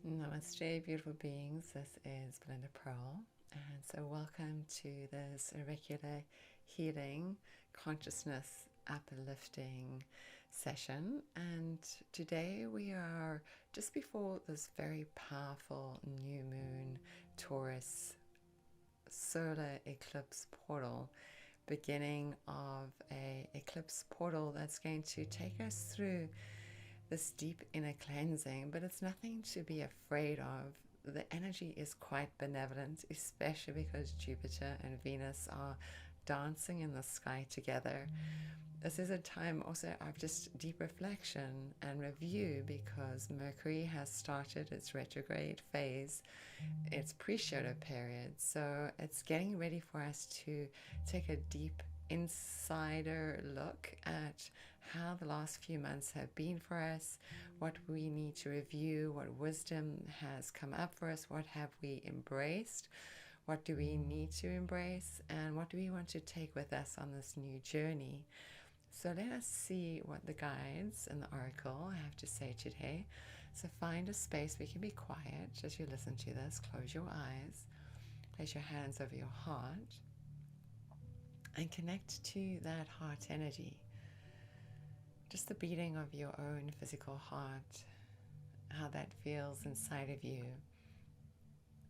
Namaste, beautiful beings. This is Belinda Pearl, and so welcome to this Oracular healing, consciousness uplifting session. And today we are just before this very powerful new moon, Taurus solar eclipse portal, beginning of a eclipse portal that's going to take us through this deep inner cleansing, but it's nothing to be afraid of. The energy is quite benevolent, especially because Jupiter and Venus are dancing in the sky together. This is a time also of just deep reflection and review, because Mercury has started its retrograde phase, its pre-shadow period. So it's getting ready for us to take a deep insider look at how the last few months have been for us, what we need to review, what wisdom has come up for us, what have we embraced, what do we need to embrace, and what do we want to take with us on this new journey. So let us see what the guides and the oracle have to say today. So find a space where you can be quiet as you listen to this. Close your eyes, place your hands over your heart, and connect to that heart energy. Just the beating of your own physical heart, how that feels inside of you.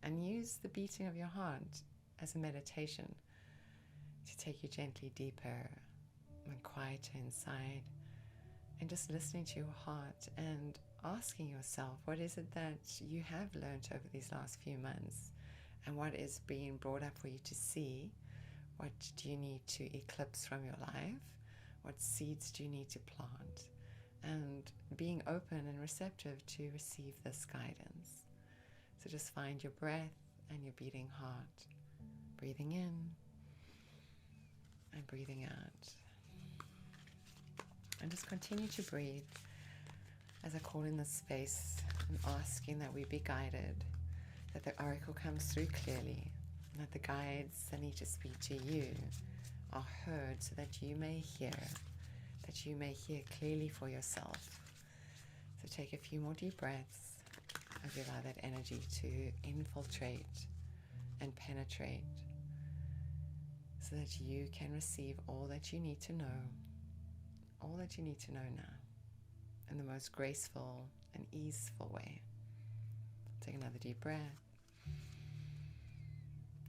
And use the beating of your heart as a meditation to take you gently deeper and quieter inside. And just listening to your heart and asking yourself, what is it that you have learned over these last few months? And what is being brought up for you to see? What do you need to eclipse from your life? What seeds do you need to plant? And being open and receptive to receive this guidance. So just find your breath and your beating heart. Breathing in and breathing out. And just continue to breathe as I call in this space and asking that we be guided, that the oracle comes through clearly, and that the guides that need to speak to you are heard, so that you may hear clearly for yourself. So take a few more deep breaths as you allow that energy to infiltrate and penetrate, so that you can receive all that you need to know now, in the most graceful and easeful way. Take another deep breath.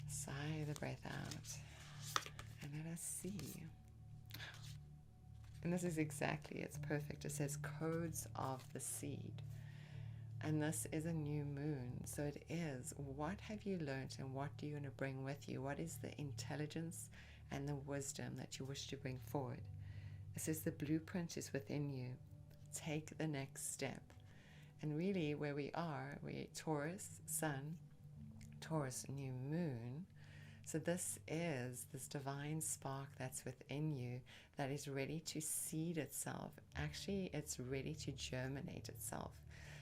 Sigh the breath out. And let us see. And this is exactly, it's perfect. It says codes of the seed. And this is a new moon. So it is, what have you learned and what do you want to bring with you? What is the intelligence and the wisdom that you wish to bring forward? It says the blueprint is within you. Take the next step. And really where we are, we're Taurus sun, Taurus new moon. So this is this divine spark that's within you that is ready to seed itself. Actually, it's ready to germinate itself.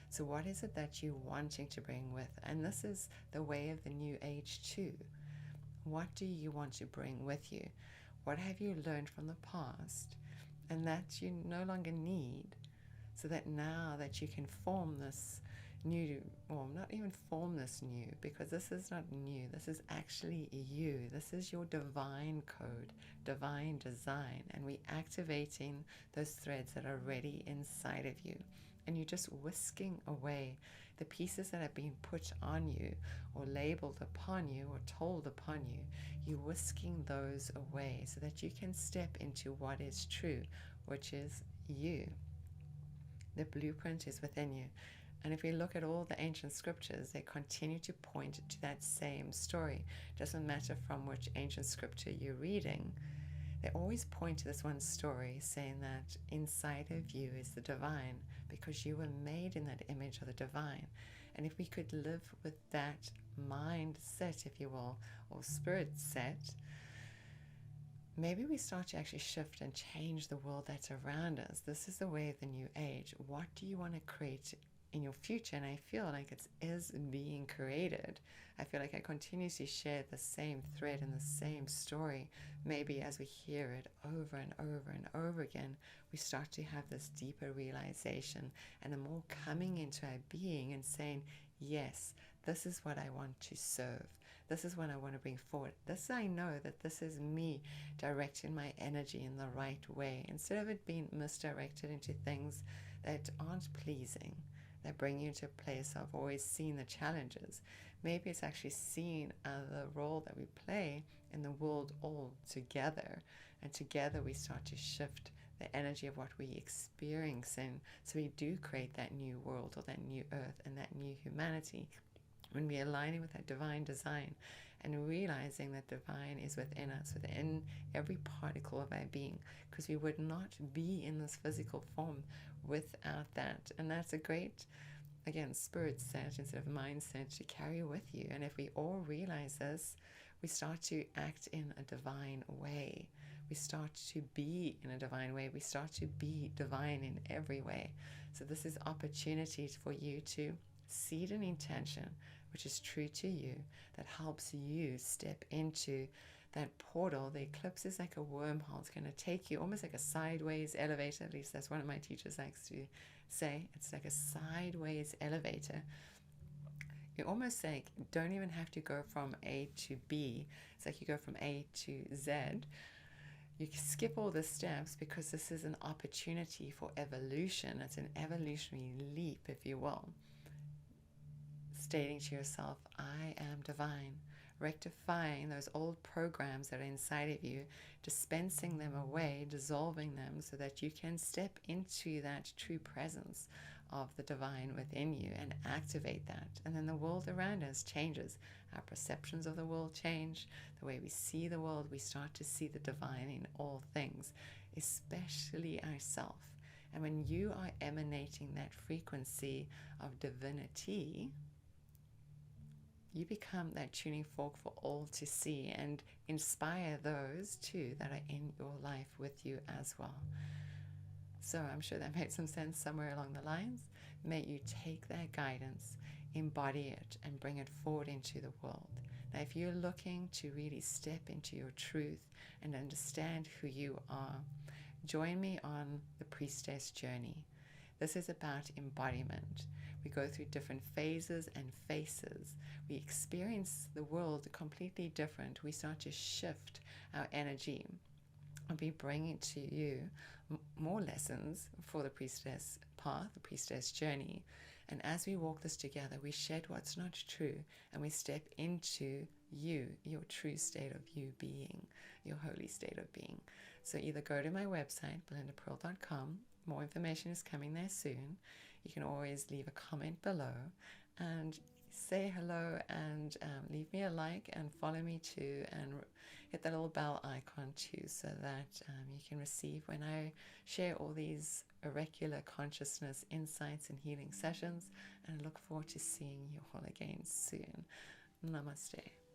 So what is it that you're wanting to bring with? And this is the way of the new age too. What do you want to bring with you? What have you learned from the past and that you no longer need, so that now that you can form this new, or not even form this new, because this is not new, this is actually you. This is your divine code, divine design, and we're activating those threads that are already inside of you. And you're just whisking away the pieces that have been put on you or labeled upon you or told upon you. You're whisking those away so that you can step into what is true, which is you. The blueprint is within you. And if we look at all the ancient scriptures, they continue to point to that same story. It doesn't matter from which ancient scripture you're reading. They always point to this one story, saying that inside of you is the divine, because you were made in that image of the divine. And if we could live with that mindset, if you will, or spirit set, maybe we start to actually shift and change the world that's around us. This is the way of the new age. What do you want to create in your future, and I feel like it is being created. I feel like I continuously share the same thread and the same story. Maybe as we hear it over and over and over again, we start to have this deeper realization and a more coming into our being and saying, yes, this is what I want to serve. This is what I want to bring forward. This, I know that this is me directing my energy in the right way, instead of it being misdirected into things that aren't pleasing, that bring you to a place of always seeing the challenges. Maybe it's actually seeing the role that we play in the world all together. And together we start to shift the energy of what we experience in. So we do create that new world, or that new earth, and that new humanity, when we align with that divine design and realizing that divine is within us, within every particle of our being, because we would not be in this physical form without that. And that's a great, again, spirit set instead of mindset to carry with you. And if we all realize this, we start to act in a divine way. We start to be in a divine way. We start to be divine in every way. So this is opportunities for you to seed an intention which is true to you, that helps you step into that portal. The eclipse is like a wormhole. It's going to take you almost like a sideways elevator. At least that's one of my teachers likes to say. It's like a sideways elevator. You almost like don't even have to go from A to B. It's like you go from A to Z. You skip all the steps because this is an opportunity for evolution. It's an evolutionary leap, if you will. Stating to yourself, I am divine, rectifying those old programs that are inside of you, dispensing them away, dissolving them, so that you can step into that true presence of the divine within you and activate that. And then the world around us changes. Our perceptions of the world change. The way we see the world, we start to see the divine in all things, especially ourself. And when you are emanating that frequency of divinity, you become that tuning fork for all to see and inspire those too that are in your life with you as well. So I'm sure that made some sense somewhere along the lines. May you take that guidance, embody it, and bring it forward into the world. Now, if you're looking to really step into your truth and understand who you are, join me on the Priestess journey. This is about embodiment. We go through different phases and faces. We experience the world completely different. We start to shift our energy. I'll be bringing to you more lessons for the Priestess path, the Priestess journey. And as we walk this together, we shed what's not true and we step into you, your true state of you being, your holy state of being. So either go to my website, belindapearl.com. More information is coming there soon. You can always leave a comment below and say hello and leave me a like and follow me too, and hit that little bell icon too, so that you can receive when I share all these oracular consciousness insights and healing sessions. And I look forward to seeing you all again soon. Namaste.